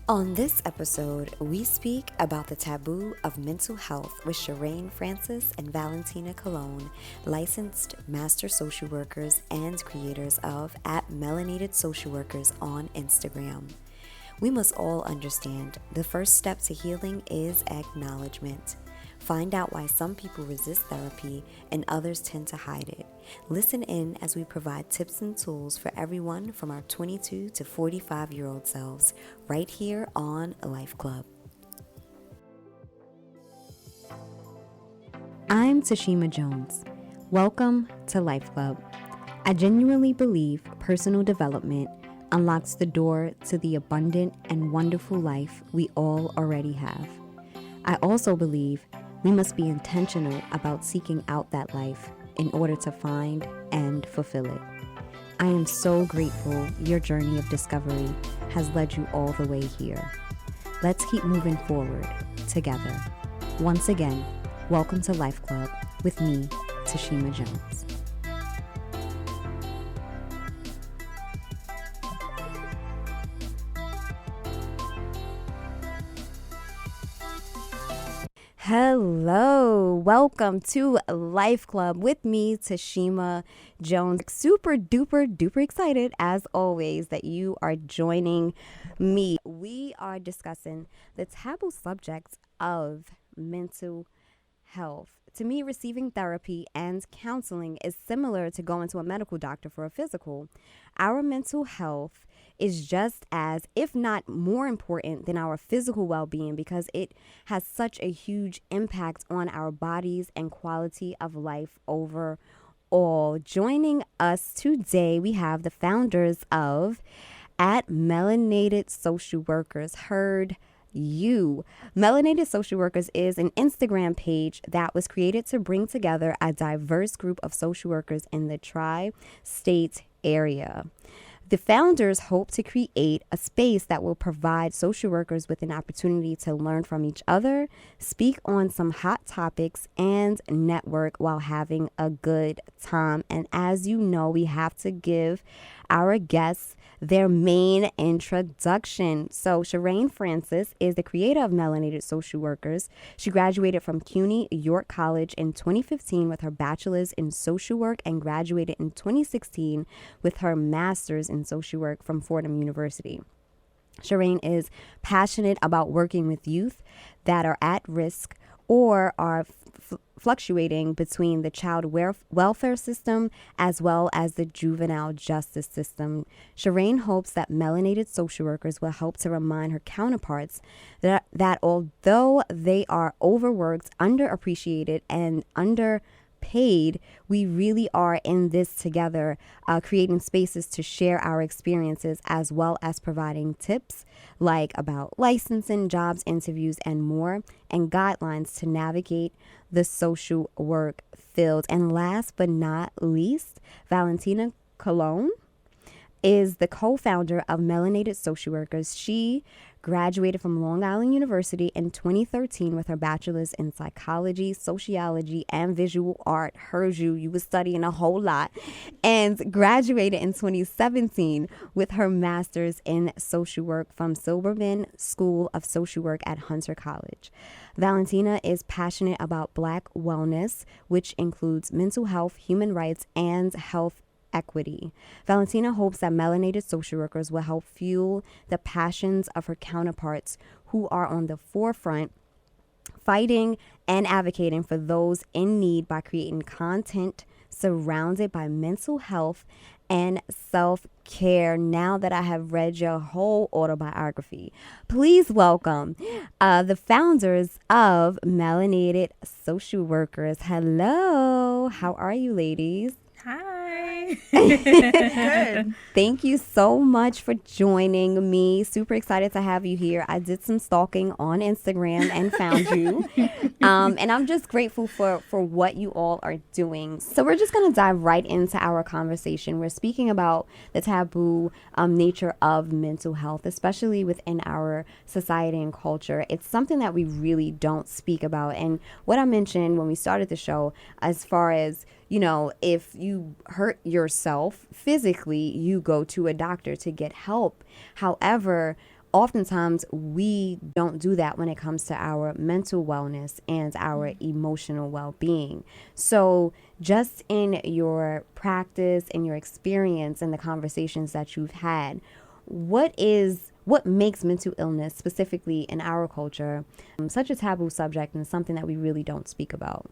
On this episode, we speak about the taboo of mental health with Sherraine Francis and Valentina Cologne, licensed master social workers and creators of @Melanated Social Workers on Instagram. We must all understand the first step to healing is acknowledgement. Find out why some people resist therapy and others tend to hide it. Listen in as we provide tips and tools for everyone from our 22 to 45-year-old selves, right here on LifeClub. I'm Tashima Jones. Welcome to LifeClub. I genuinely believe personal development unlocks the door to the abundant and wonderful life we all already have. I also believe we must be intentional about seeking out that life in order to find and fulfill it. I am so grateful your journey of discovery has led you all the way here. Let's keep moving forward together. Once again, welcome to Life Club with me, Tashima Jones. Hello, welcome to Life Club with me, Tashima Jones. Super duper excited as always that you are joining me. We are discussing the taboo subject of mental health. To me, receiving therapy and counseling is similar to going to a medical doctor for a physical. Our mental health is just as, if not more important than our physical well-being, because it has such a huge impact on our bodies and quality of life overall. Joining us today, we have the founders of @Melanated Social Workers. Heard you. Melanated Social Workers is an Instagram page that was created to bring together a diverse group of social workers in the tri-state area. The founders hope to create a space that will provide social workers with an opportunity to learn from each other, speak on some hot topics, and network while having a good time. And as you know, we have to give our guests their main introduction. So Sherraine Francis is the creator of Melanated Social Workers. She graduated from CUNY York College in 2015 with her bachelor's in social work and graduated in 2016 with her master's in social work from Fordham University. Sherraine is passionate about working with youth that are at risk or are fluctuating between the child welfare system as well as the juvenile justice system. Sherraine hopes that melanated social workers will help to remind her counterparts that although they are overworked, underappreciated, and underpaid, we really are in this together, creating spaces to share our experiences as well as providing tips like about licensing, jobs, interviews, and more, and guidelines to navigate the social work field. And last but not least, Valentina Cologne is the co-founder of Melanated Social Workers. She graduated from Long Island University in 2013 with her bachelor's in psychology, sociology, and visual art. Heard you was studying a whole lot. And graduated in 2017 with her master's in social work from Silberman School of Social Work at Hunter College. Valentina is passionate about Black wellness, which includes mental health, human rights, and health equity. Valentina hopes that melanated social workers will help fuel the passions of her counterparts who are on the forefront fighting and advocating for those in need by creating content surrounded by mental health and self-care. Now that I have read your whole autobiography, please welcome the founders of Melanated Social Workers. Hello, how are you, ladies? Hi. Good. Thank you so much for joining me. Super excited to have you here. I did some stalking on Instagram and found you. And I'm just grateful for what you all are doing. So we're just going to dive right into our conversation. We're speaking about the taboo nature of mental health, especially within our society and culture. It's something that we really don't speak about. And what I mentioned when we started the show, as far as, you know, if you hurt yourself physically, you go to a doctor to get help. However, oftentimes we don't do that when it comes to our mental wellness and our emotional well-being. So just in your practice and your experience and the conversations that you've had, what makes mental illness, specifically in our culture, such a taboo subject and something that we really don't speak about?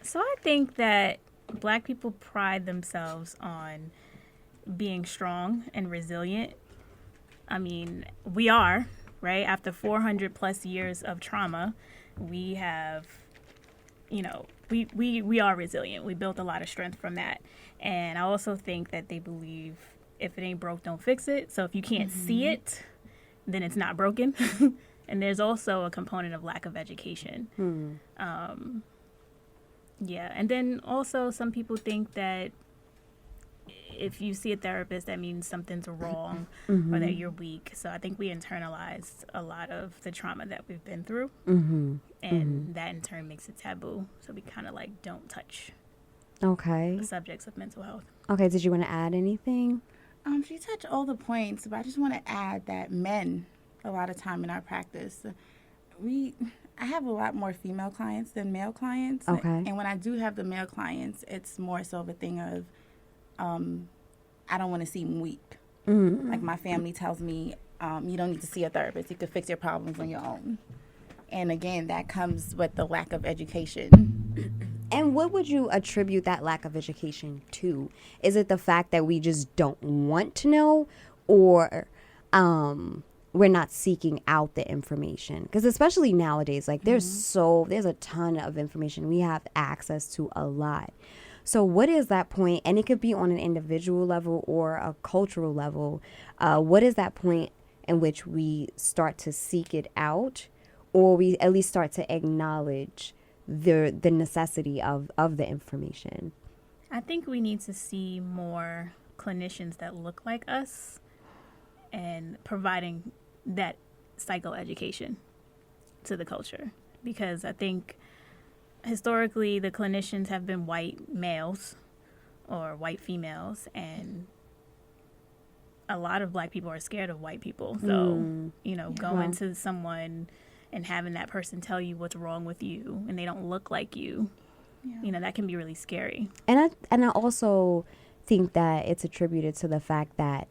So I think that Black people pride themselves on being strong and resilient. I mean, we are, right? After 400 plus years of trauma, we have, we are resilient. We built a lot of strength from that. And I also think that they believe if it ain't broke, don't fix it. So if you can't see it, then it's not broken. And there's also a component of lack of education. Yeah. And then also some people think that if you see a therapist, that means something's wrong or that you're weak. So I think we internalized a lot of the trauma that we've been through. And that in turn makes it taboo. So we kind of like don't touch the subjects of mental health. Okay. Did you want to add anything? She touched all the points, but I just want to add that men, a lot of time in our practice, I have a lot more female clients than male clients. And when I do have the male clients, it's more so of a thing of, I don't want to seem weak. Like my family tells me, you don't need to see a therapist. You can fix your problems on your own. And again, that comes with the lack of education. And what would you attribute that lack of education to? Is it the fact that we just don't want to know, or we're not seeking out the information? Because especially nowadays, like there's a ton of information. We have access to a lot. So what is that point? And it could be on an individual level or a cultural level. What is that point in which we start to seek it out, or we at least start to acknowledge the necessity of the information? I think we need to see more clinicians that look like us and providing that psychoeducation to the culture. Because I think historically the clinicians have been white males or white females, and a lot of Black people are scared of white people. So, going to someone and having that person tell you what's wrong with you and they don't look like you, that can be really scary. And I also think that it's attributed to the fact that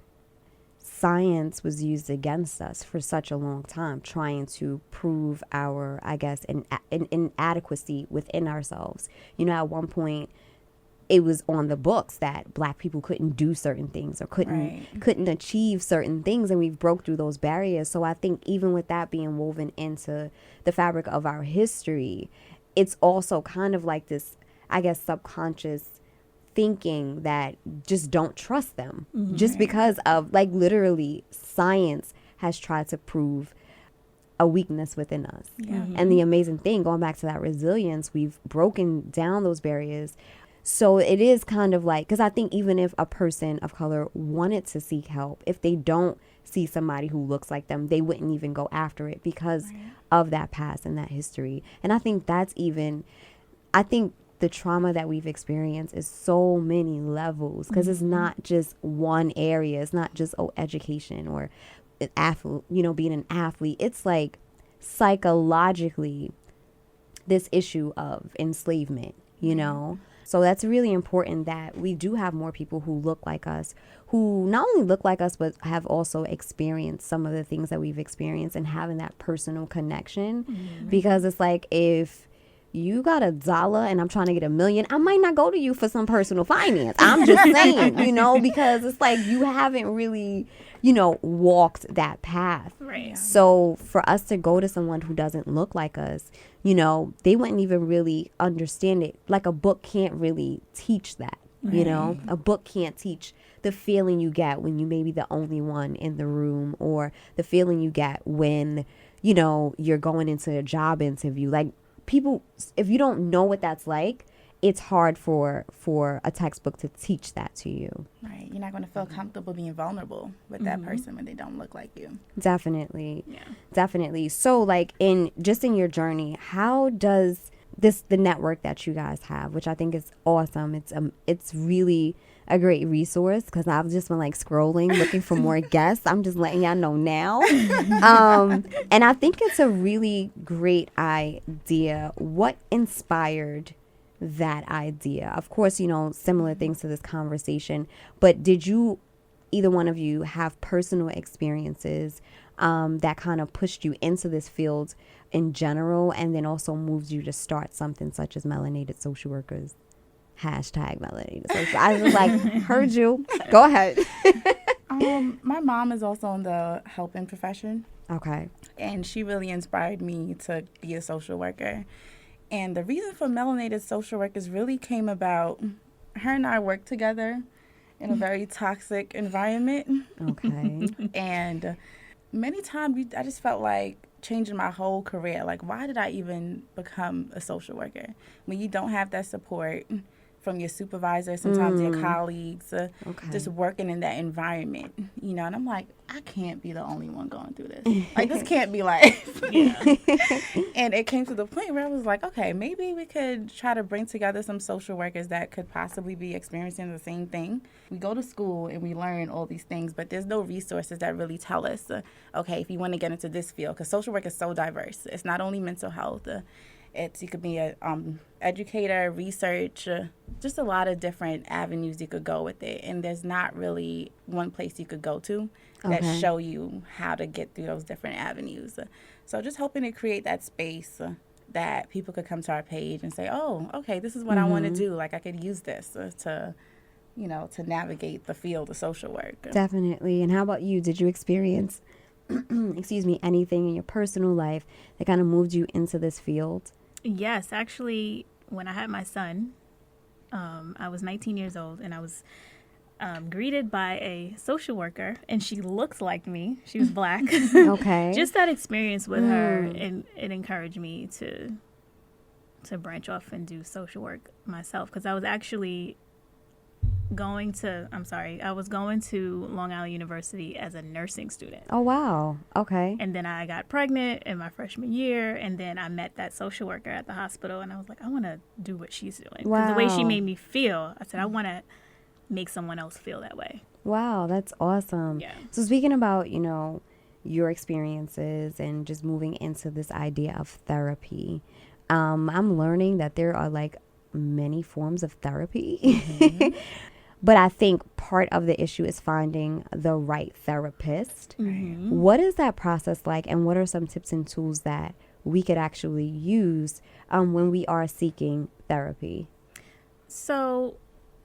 science was used against us for such a long time, trying to prove our, I guess, inadequacy within ourselves. At one point, it was on the books that Black people couldn't do certain things or couldn't achieve certain things, and we've broke through those barriers. So I think even with that being woven into the fabric of our history, it's also kind of like this, I guess, subconscious thinking that just don't trust them just because of, like, literally science has tried to prove a weakness within us. And the amazing thing, going back to that resilience, we've broken down those barriers. So it is kind of like, because I think even if a person of color wanted to seek help, if they don't see somebody who looks like them, they wouldn't even go after it because of that past and that history. And I think I think the trauma that we've experienced is so many levels, because it's not just one area. It's not just, education or an athlete, being an athlete. It's like psychologically this issue of enslavement, So that's really important that we do have more people who look like us, who not only look like us, but have also experienced some of the things that we've experienced, and having that personal connection. Because it's like, if you got $1 and I'm trying to get $1 million, I might not go to you for some personal finance. I'm just saying, because it's like you haven't really, walked that path. Right. So for us to go to someone who doesn't look like us, they wouldn't even really understand it. Like a book can't really teach that, a book can't teach the feeling you get when you may be the only one in the room, or the feeling you get when, you're going into a job interview. Like, people, if you don't know what that's like, it's hard for a textbook to teach that to you. Right. You're not going to feel comfortable being vulnerable with that person when they don't look like you. Definitely. Yeah. Definitely. So, like, in your journey, how does the network that you guys have, which I think is awesome. It's really a great resource because I've just been like scrolling looking for more guests. I'm just letting y'all know now. And I think it's a really great idea. What inspired that idea? Of course, you know, similar things to this conversation, but did you, either one of you, have personal experiences that kind of pushed you into this field in general, and then also moved you to start something such as Melanated Social Workers? Hashtag Melanated Social. I was like, heard you. Go ahead. My mom is also in the helping profession. Okay. And she really inspired me to be a social worker. And the reason for Melanated Social Workers really came about, her and I worked together in a very toxic environment. Okay. And many times I just felt like changing my whole career. Like, why did I even become a social worker when you don't have that support from your supervisor, sometimes your colleagues, just working in that environment, you know? And I'm like, I can't be the only one going through this. Like, this can't be life. And it came to the point where I was like, okay, maybe we could try to bring together some social workers that could possibly be experiencing the same thing. We go to school and we learn all these things, but there's no resources that really tell us, okay, if you want to get into this field, because social work is so diverse. It's not only mental health. You could be a educator, research, just a lot of different avenues you could go with it. And there's not really one place you could go to that show you how to get through those different avenues. So just hoping to create that space that people could come to our page and say, oh, okay, this is what I want to do. Like, I could use this to navigate the field of social work. Definitely. And how about you? Did you experience, anything in your personal life that kind of moved you into this field? Yes, actually, when I had my son, I was 19 years old, and I was greeted by a social worker, and she looked like me. She was Black. Okay. Just that experience with her, and it encouraged me to branch off and do social work myself, because I was actually going to Long Island University as a nursing student. Oh, wow. Okay. And then I got pregnant in my freshman year, and then I met that social worker at the hospital, and I was like, I want to do what she's doing. Wow. Because the way she made me feel, I said, I want to make someone else feel that way. Wow, that's awesome. Yeah. So speaking about, your experiences and just moving into this idea of therapy, I'm learning that there are like many forms of therapy. But I think part of the issue is finding the right therapist. What is that process like, and what are some tips and tools that we could actually use when we are seeking therapy? So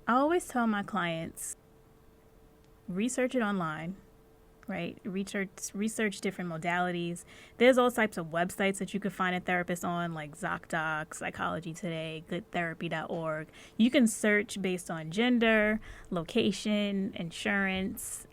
I always tell my clients, research it online, right? Research different modalities. There's all types of websites that you could find a therapist on, like ZocDoc, Psychology Today, goodtherapy.org. You can search based on gender, location, insurance,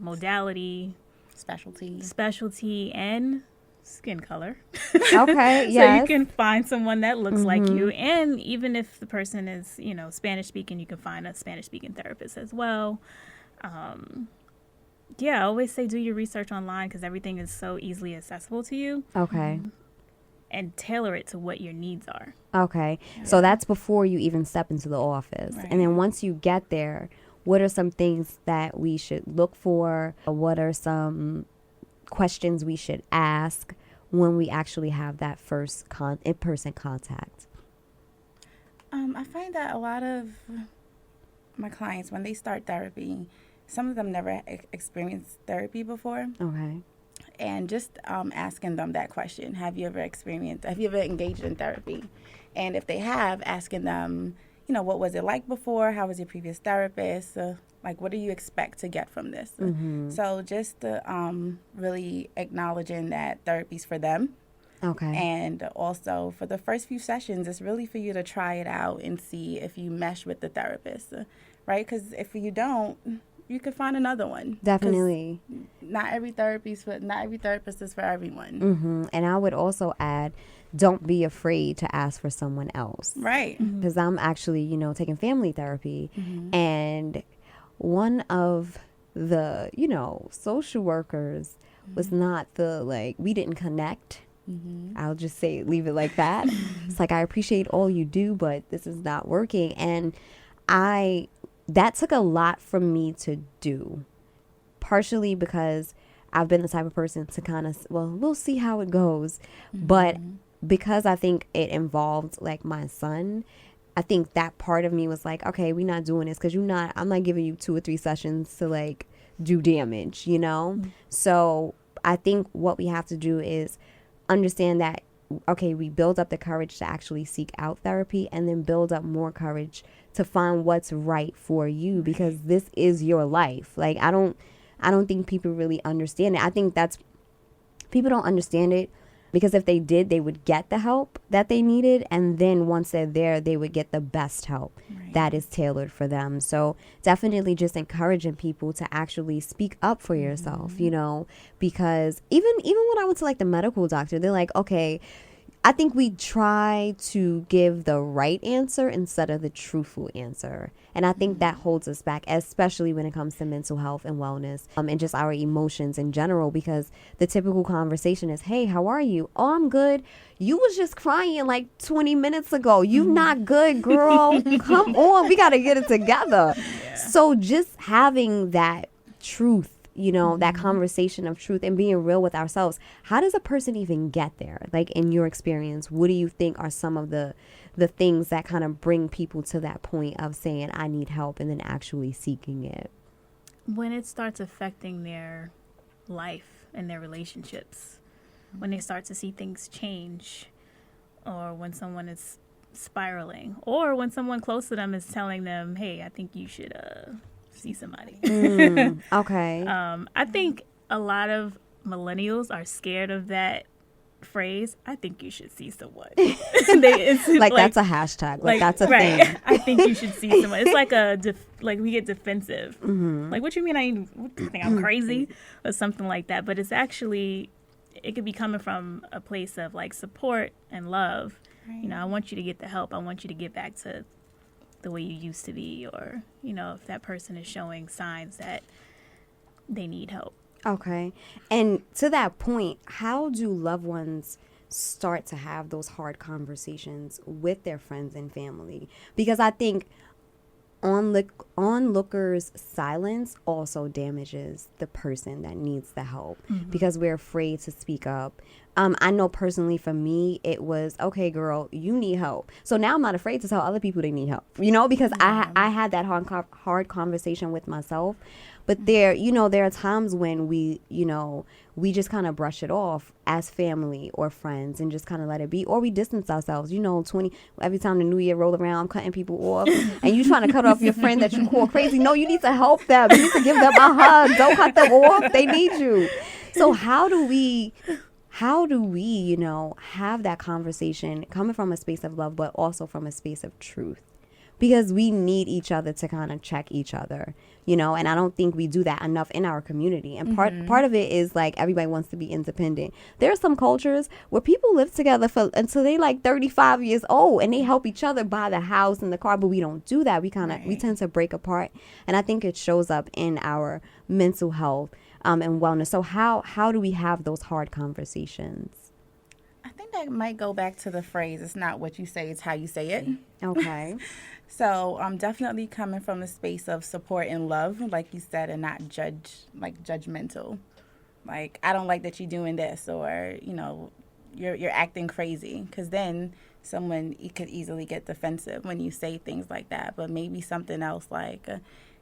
modality, specialty, and skin color. Okay, So yes. you can find someone that looks like you. And even if the person is, Spanish speaking, you can find a Spanish speaking therapist as well. I always say do your research online, because everything is so easily accessible to you. Okay. And tailor it to what your needs are. Okay. So that's before you even step into the office. Right. And then once you get there, what are some things that we should look for? What are some questions we should ask when we actually have that first in-person contact? I find that a lot of my clients, when they start therapy, some of them never experienced therapy before. Okay. And just asking them that question, have you ever engaged in therapy? And if they have, asking them, what was it like before? How was your previous therapist? What do you expect to get from this? So just really acknowledging that therapy's for them. Okay. And also for the first few sessions, it's really for you to try it out and see if you mesh with the therapist, right? Because if you don't, you could find another one. Definitely. Not every therapist is for everyone. And I would also add, don't be afraid to ask for someone else. Right. Because I'm actually, taking family therapy. And one of the, social workers was not we didn't connect I'll just leave it like that. It's like, I appreciate all you do, but this is not working. And that took a lot for me to do, partially because I've been the type of person to kind of, well, we'll see how it goes. But because I think it involved like my son, I think that part of me was like, okay, we're not doing this because I'm not giving you 2 or 3 sessions to like do damage, you know? So I think what we have to do is understand that, okay, we build up the courage to actually seek out therapy, and then build up more courage to find what's right for you, because this is your life. Like, I don't think people really understand it. I think people don't understand it because if they did, they would get the help that they needed. And then once they're there, they would get the best help that is tailored for them. So definitely just encouraging people to actually speak up for yourself, you know, because even when I went to like the medical doctor, they're like, okay, I think we try to give the right answer instead of the truthful answer. And I think that holds us back, especially when it comes to mental health and wellness, and just our emotions in general, because the typical conversation is, hey, how are you? Oh, I'm good. You was just crying like 20 minutes ago. You not good, girl. Come on. We got to get it together. Yeah. So just having that truth, you know, that conversation of truth and being real with ourselves. How does a person even get there? Like, in your experience, what do you think are some of the things that kind of bring people to that point of saying, I need help, and then actually seeking it? When it starts affecting their life and their relationships, when they start to see things change, or when someone is spiraling, or when someone close to them is telling them, hey, I think you should see somebody. Okay. I think a lot of millennials are scared of that phrase. I think you should see someone. like that's a hashtag. Like that's a thing. I think you should see someone. It's like we get defensive. Like, what you mean? What do you think I'm crazy or something like that? But it's actually, it could be coming from a place of like support and love. Right. You know, I want you to get the help. I want you to get back to the way you used to be, or, you know, if that person is showing signs that they need help. Okay. And to that point, how do loved ones start to have those hard conversations with their friends and family? Because I think onlookers' silence also damages the person that needs the help, because we're afraid to speak up. I know personally for me, it was, okay, girl, you need help. So now I'm not afraid to tell other people they need help, you know, because I had that hard conversation with myself. But there are times when we just kind of brush it off as family or friends and just kind of let it be, or we distance ourselves. You know, every time the new year roll around, I'm cutting people off, and you trying to cut off your friend that you call crazy. No, you need to help them. You need to give them a hug. Don't cut them off. They need you. So how do we, have that conversation coming from a space of love, but also from a space of truth? Because we need each other to kind of check each other, and I don't think we do that enough in our community. And part of it is like everybody wants to be independent. There are some cultures where people live together until they like 35 years old, and they help each other buy the house and the car, but we don't do that. We tend to break apart. And I think it shows up in our mental health and wellness. So how do we have those hard conversations? I think that might go back to the phrase, it's not what you say, it's how you say it. Okay. So I'm definitely coming from a space of support and love, like you said, and not judgmental. Like, I don't like that you're doing this, or, you're acting crazy. Because then someone could easily get defensive when you say things like that. But maybe something else like,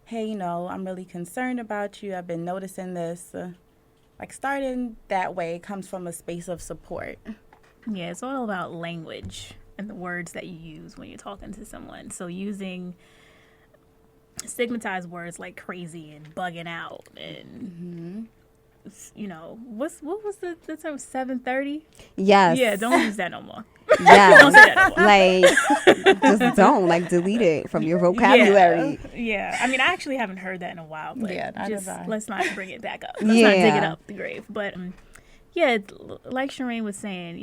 hey, I'm really concerned about you. I've been noticing this. Like, starting that way comes from a space of support. Yeah, it's all about language and the words that you use when you're talking to someone. So using stigmatized words like crazy and bugging out and, what was the term, 730? Yes. Yeah, don't use that no more. Yeah. Don't say that no more. Like, just don't. Like, delete it from your vocabulary. Yeah. I mean, I actually haven't heard that in a while, but let's not bring it back up. Let's not dig it up the grave. But yeah, like Sherraine was saying,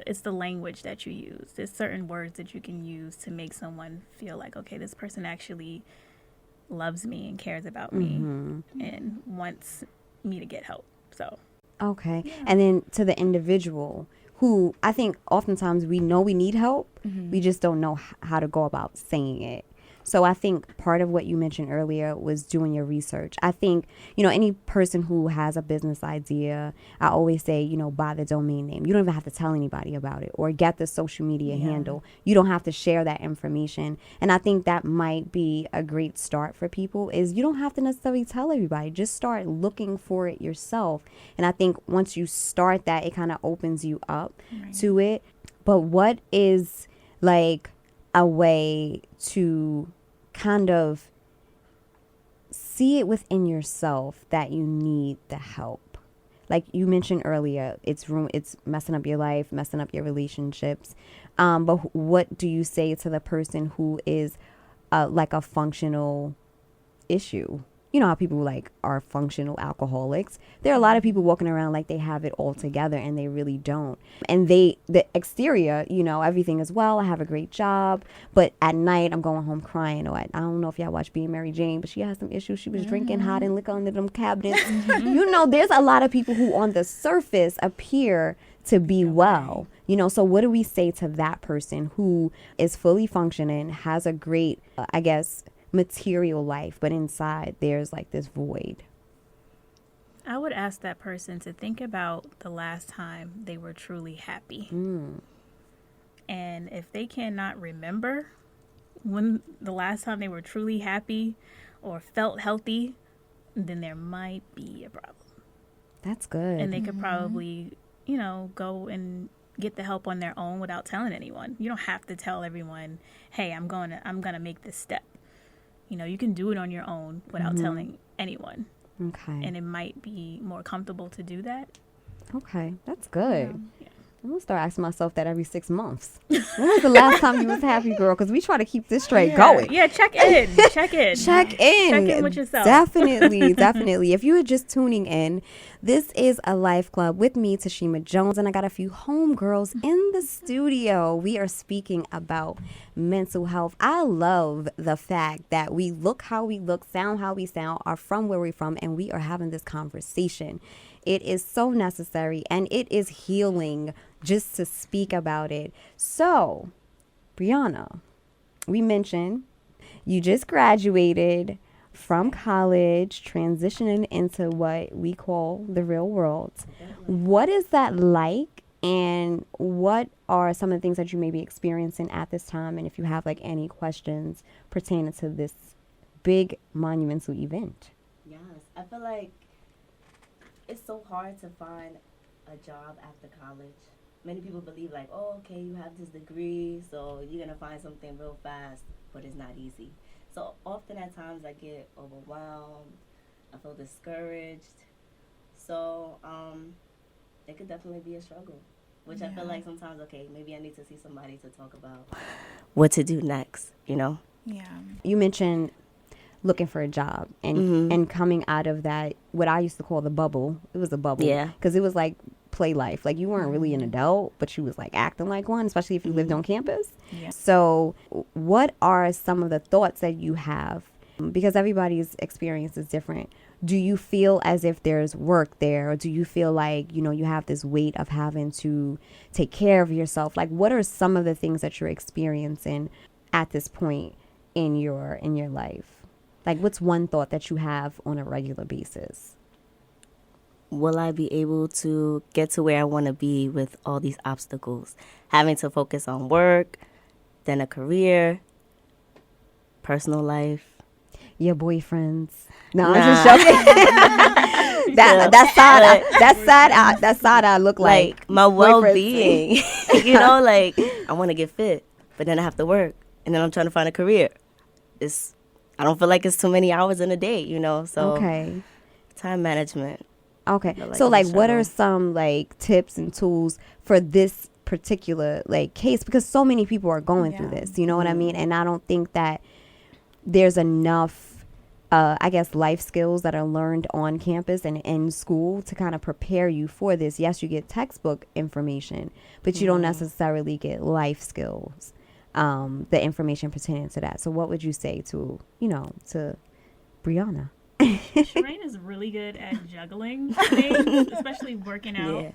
it's the language that you use. There's certain words that you can use to make someone feel like, okay, this person actually loves me and cares about me and wants me to get help. So. Okay. Yeah. And then to the individual who I think oftentimes we know we need help. We just don't know how to go about saying it. So I think part of what you mentioned earlier was doing your research. I think, any person who has a business idea, I always say, buy the domain name. You don't even have to tell anybody about it, or get the social media handle. You don't have to share that information. And I think that might be a great start for people, is you don't have to necessarily tell everybody. Just start looking for it yourself. And I think once you start that, it kind of opens you up to it. But what is like a way to kind of see it within yourself that you need the help? Like you mentioned earlier, it's messing up your life, messing up your relationships. But what do you say to the person who is like a functional issue? You know how people like are functional alcoholics. There are a lot of people walking around like they have it all together, and they really don't. And the exterior, everything is well. I have a great job, but at night I'm going home crying. Or I don't know if y'all watch Being Mary Jane, but she has some issues. She was drinking hot and liquor under them cabinets. There's a lot of people who on the surface appear to be well. So what do we say to that person who is fully functioning, has a great, material life, but inside there's like this void? I would ask that person to think about the last time they were truly happy. And if they cannot remember when the last time they were truly happy or felt healthy, then there might be a problem. That's good. And they could probably, go and get the help on their own without telling anyone. You don't have to tell everyone, hey, I'm gonna make this step. You can do it on your own without telling anyone. Okay. And it might be more comfortable to do that. Okay, that's good. Yeah. I'm going to start asking myself that every 6 months. When was the last time you was happy, girl? Because we try to keep this straight going. Yeah, check in. Check in. Check in. Check in with yourself. Definitely, definitely. If you are just tuning in, this is a Life Club with me, Tashima Jones, and I got a few homegirls in the studio. We are speaking about mental health. I love the fact that we look how we look, sound how we sound, are from where we're from, and we are having this conversation. It is so necessary, and it is healing just to speak about it. So, Brianna, we mentioned you just graduated from college, transitioning into what we call the real world. What is that like, and what are some of the things that you may be experiencing at this time? And if you have like any questions pertaining to this big monumental event. Yes, I feel like it's so hard to find a job after college. Many people believe like, oh, okay, you have this degree, so you're going to find something real fast, but it's not easy. So often at times I get overwhelmed, I feel discouraged. So it could definitely be a struggle, which I feel like sometimes, okay, maybe I need to see somebody to talk about what to do next, Yeah. You mentioned looking for a job and coming out of that, what I used to call the bubble. It was a bubble. Yeah. Because it was like play life. Like you weren't really an adult, but you was like acting like one, especially if you lived on campus. Yeah. So what are some of the thoughts that you have? Because everybody's experience is different. Do you feel as if there's work there? Or do you feel like, you have this weight of having to take care of yourself? Like what are some of the things that you're experiencing at this point in your life? Like, what's one thought that you have on a regular basis? Will I be able to get to where I want to be with all these obstacles? Having to focus on work, then a career, personal life. Your boyfriends. No, I'm just joking. that side I look like my well-being. Like I want to get fit, but then I have to work, and then I'm trying to find a career. I don't feel like it's too many hours in a day, so okay. Time management. Okay. So what are some like tips and tools for this particular like case? Because so many people are going through this, you know what I mean? And I don't think that there's enough, life skills that are learned on campus and in school to kind of prepare you for this. Yes, you get textbook information, but you don't necessarily get life skills. The information pertaining to that. So what would you say to Brianna? Sherraine is really good at juggling things, especially working out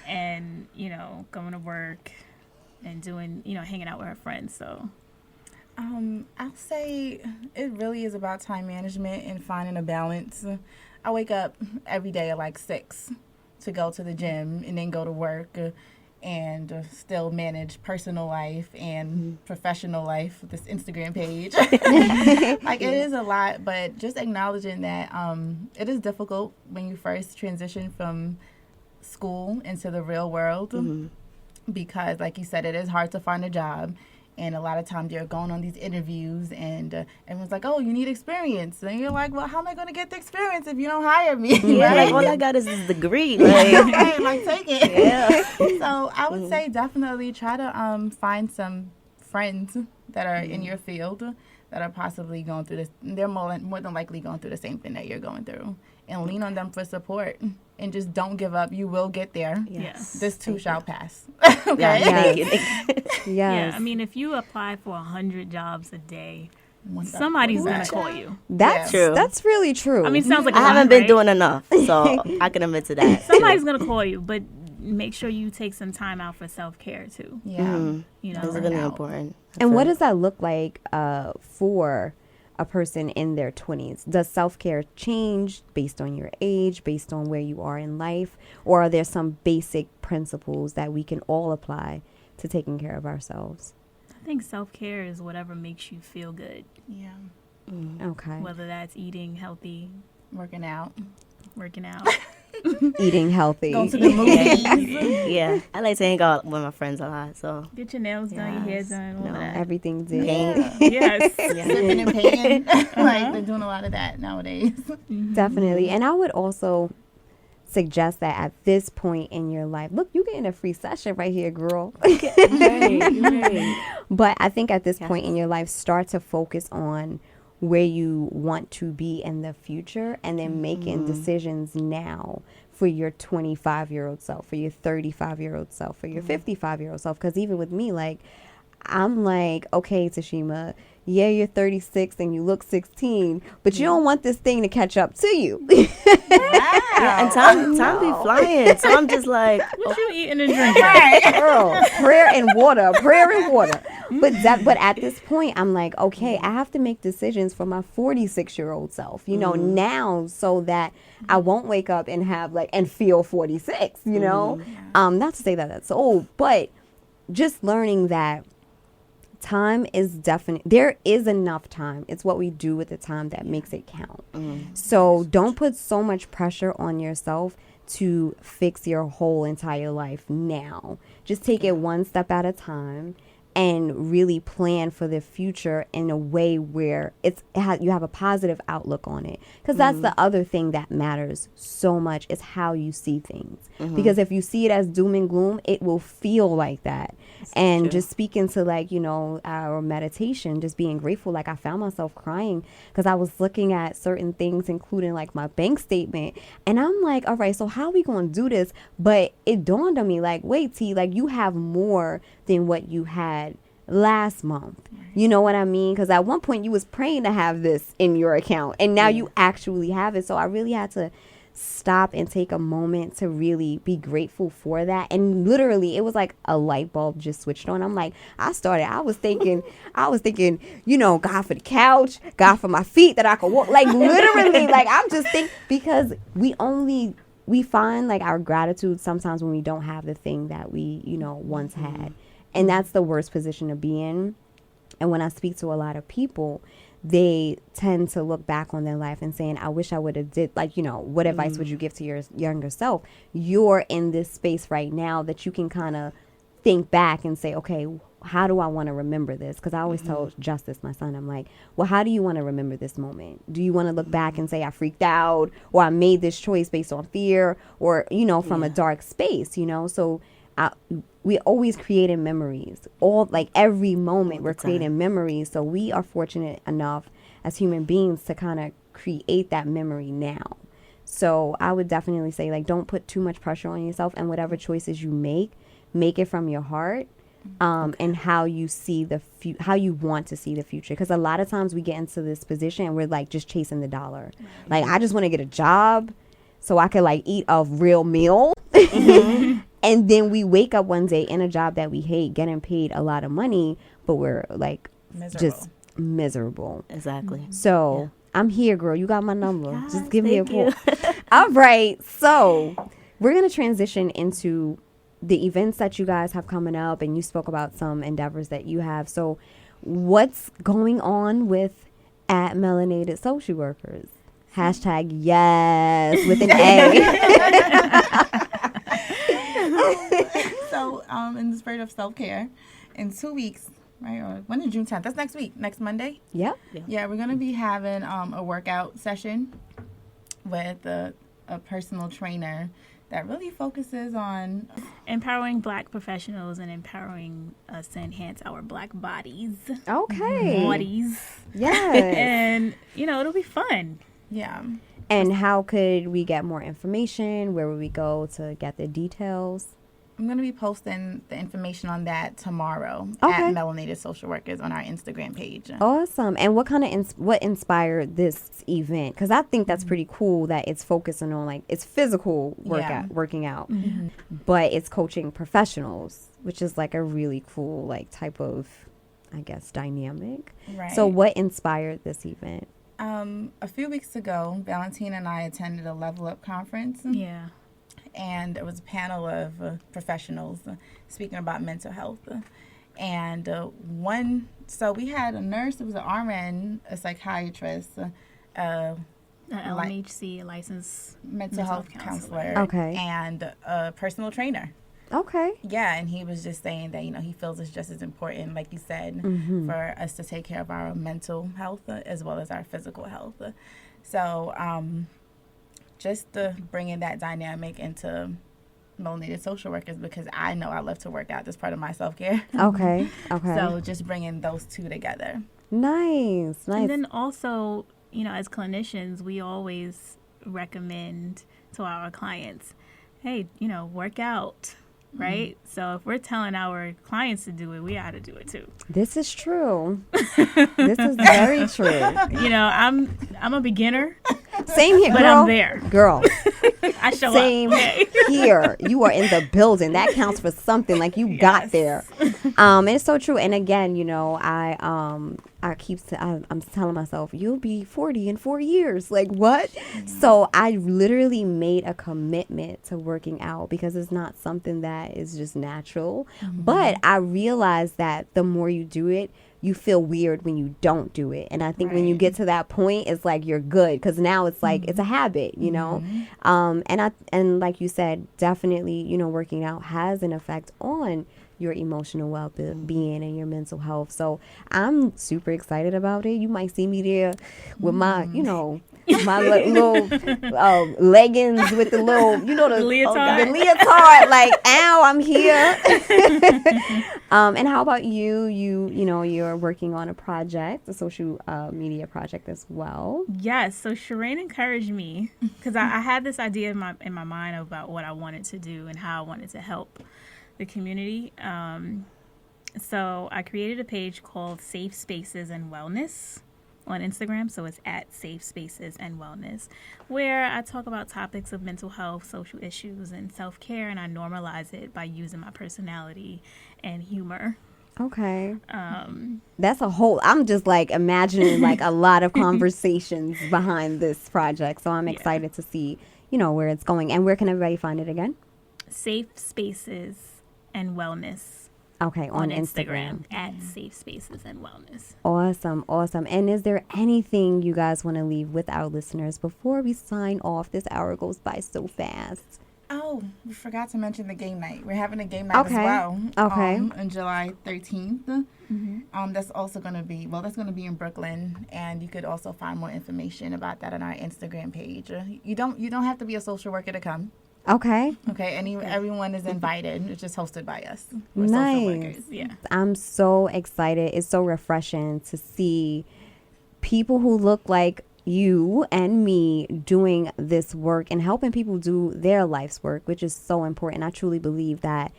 and, going to work and doing, hanging out with her friends. So I'll say it really is about time management and finding a balance. I wake up every day at like 6 to go to the gym and then go to work and still manage personal life and professional life with this Instagram page. Like, it is a lot, but just acknowledging that it is difficult when you first transition from school into the real world because, like you said, it is hard to find a job. And a lot of times you're going on these interviews and everyone's like, oh, you need experience. And you're like, well, how am I going to get the experience if you don't hire me? Yeah, like, all I got is this degree. Like, like take it. Yeah. So I would say definitely try to find some friends that are in your field that are possibly going through this. They're more than likely going through the same thing that you're going through. And lean on them for support. And just don't give up. You will get there. Yes. This too shall pass. Okay. Yes. Yes. yeah, I mean, if you apply for 100 jobs a day, somebody's going to call you. That's true. That's really true. I mean, sounds like I a lot, haven't been right? doing enough, so I can admit to that. Somebody's going to call you, but make sure you take some time out for self-care, too. Yeah. It's really important. And what does that look like for a person in their 20s? Does self-care change based on your age, based on where you are in life? Or are there some basic principles that we can all apply to taking care of ourselves? I think self-care is whatever makes you feel good. Yeah. Okay. Whether that's eating healthy, Working out. Eating healthy. Going to the movies. Yeah, I like to hang out with my friends a lot, so. get your nails done, your hair done, all that. Everything did. Yes. Sipping and paying. Like, they're doing a lot of that nowadays. Definitely. And I would also suggest that at this point in your life, look, you're getting a free session right here, girl. Right. But I think at this point in your life, start to focus on where you want to be in the future and then making decisions now for your 25-year-old self, for your 35-year-old self, for your 55-year-old self. Because even with me, like, I'm like, okay, Tashima, yeah, you're 36 and you look 16, but you don't want this thing to catch up to you. Yeah, and time be flying, so I'm just like, What you eating and drinking? Girl, prayer and water. But at this point, I'm like, okay, I have to make decisions for my 46-year-old self, now, so that I won't wake up and have and feel 46, Not to say that that's old, but just learning that time is definite. There is enough time. It's what we do with the time that makes it count. So don't put so much pressure on yourself to fix your whole entire life now. Just take it one step at a time and really plan for the future in a way where you have a positive outlook on it. Because that's the other thing that matters so much is how you see things. Because if you see it as doom and gloom, it will feel like that. And just speaking to our meditation, just being grateful, I found myself crying because I was looking at certain things, including my bank statement. And I'm like, all right, so how are we going to do this? But it dawned on me wait, T, you have more than what you had last month. You know what I mean? Because at one point you was praying to have this in your account and now you actually have it. So I really had to stop and take a moment to really be grateful for that. And literally it was like a light bulb just switched on. I'm like, I was thinking, God for the couch, God for my feet that I could walk, literally, I'm just thinking, because we find our gratitude sometimes when we don't have the thing that we, once had. And that's the worst position to be in. And when I speak to a lot of people, they tend to look back on their life and saying, I wish I would have did, what advice would you give to your younger self? You're in this space right now that you can kind of think back and say, okay, how do I want to remember this? Because I always tell Justice, my son, I'm like, well, how do you want to remember this moment? Do you want to look back and say I freaked out, or I made this choice based on fear, or, from a dark space, So we always creating memories. Every moment we're creating memories. So we are fortunate enough as human beings to kind of create that memory now. So I would definitely say don't put too much pressure on yourself, and whatever choices you make it from your heart. and how you see how you want to see the future. Because a lot of times we get into this position and we're like just chasing the dollar. Like, I just want to get a job so I could like eat a real meal. And then we wake up one day in a job that we hate, getting paid a lot of money, but we're like just miserable. Exactly. So I'm here, girl. You got my number. Just give me a call. All right. So we're going to transition into the events that you guys have coming up, and you spoke about some endeavors that you have. So what's going on with at Melanated Social Workers? Hashtag yes with an A. So, in the spirit of self-care, in 2 weeks, right? Or when is June 10th? That's next week, next Monday. Yep. Yeah, we're going to be having a workout session with a personal trainer that really focuses on empowering Black professionals and empowering us to enhance our Black bodies. Okay. Bodies. Yes. And, it'll be fun. Yeah. And how could we get more information? Where would we go to get the details? I'm going to be posting the information on that tomorrow Okay. at Melanated Social Workers on our Instagram page. Awesome. And what kind of what inspired this event? Because I think that's pretty cool that it's focusing on like it's physical working out, but it's coaching professionals, which is like a really cool like type of, I guess, dynamic. Right. So what inspired this event? A few weeks ago, Valentina and I attended a Level Up conference. Yeah. And it was a panel of professionals speaking about mental health. And so we had a nurse, it was an RN, a psychiatrist, an LMHC, a licensed mental health counselor, okay, and a personal trainer. Okay. Yeah, and he was just saying that, he feels it's just as important, like you said, for us to take care of our mental health as well as our physical health. So, just bringing that dynamic into Melanated Social Workers, because I know I love to work out. That's part of my self-care. Okay. So just bringing those two together. Nice. And then also, as clinicians, we always recommend to our clients, hey, work out. Right? So if we're telling our clients to do it, we ought to do it too. This is true. This is very true. I'm a beginner. Same here, but girl. I'm there. Girl. I show Same up. Okay. here. You are in the building. That counts for something. Like you got there. It's so true. And again, I'm telling myself, you'll be 40 in 4 years. Like what? So I literally made a commitment to working out because it's not something that is just natural. But I realized that the more you do it, you feel weird when you don't do it. And I think when you get to that point, it's like you're good because now it's like it's a habit, and like you said, definitely, working out has an effect on your emotional well-being and your mental health. So I'm super excited about it. You might see me there with my, my little leggings with the little, the leotard. The leotard, like, ow, I'm here. And how about you? You're working on a project, a social media project as well. Yes. So Sherraine encouraged me because I had this idea in my mind about what I wanted to do and how I wanted to help the community. So I created a page called Safe Spaces and Wellness on Instagram. So it's at Safe Spaces and Wellness, where I talk about topics of mental health, social issues, and self-care, and I normalize it by using my personality and humor. Okay. That's a whole, I'm just like imagining like a lot of conversations behind this project. So I'm excited to see, where it's going. And where can everybody find it again? Safe Spaces and Wellness. Okay, on Instagram. At Safe Spaces and Wellness. Awesome. And is there anything you guys want to leave with our listeners before we sign off? This hour goes by so fast. Oh, we forgot to mention the game night. We're having a game night as well. Okay. On July 13th. That's also going to be, that's going to be in Brooklyn, and you could also find more information about that on our Instagram page. You don't have to be a social worker to come. Okay. Everyone is invited. It's just hosted by us. We're nice. social workers. Yeah. I'm so excited. It's so refreshing to see people who look like you and me doing this work and helping people do their life's work, which is so important. I truly believe that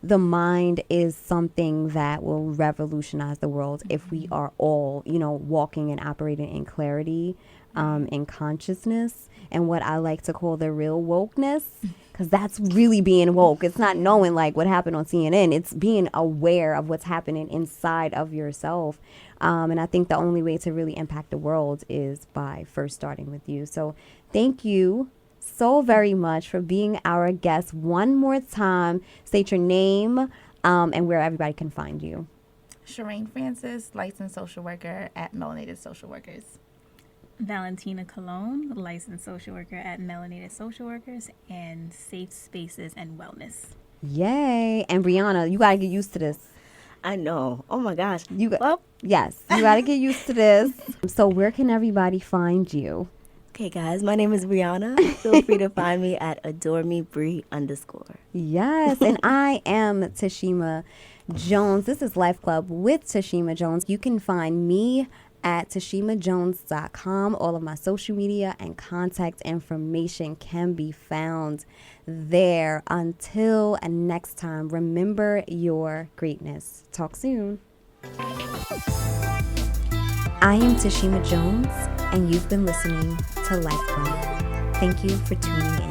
the mind is something that will revolutionize the world if we are all, walking and operating in clarity, in consciousness, and what I like to call the real wokeness, because that's really being woke. It's not knowing like what happened on CNN. It's being aware of what's happening inside of yourself. And I think the only way to really impact the world is by first starting with you. So thank you so very much for being our guest. One more time, state your name and where everybody can find you. Sherraine Francis, licensed social worker at Melanated Social Workers. Valentina Cologne, licensed social worker at Melanated Social Workers and Safe Spaces and Wellness. Yay. And Brianna, you got to get used to this. I know. Oh my gosh. Yes, you got to get used to this. So where can everybody find you? Okay, guys, my name is Brianna. Feel free to find me at AdoreMeBri_. Yes, and I am Tashima Jones. This is Life Club with Tashima Jones. You can find me at tashimajones.com. All of my social media and contact information can be found there. Until next time, remember your greatness. Talk soon. I am Tashima Jones, and you've been listening to Life Club. Thank you for tuning in.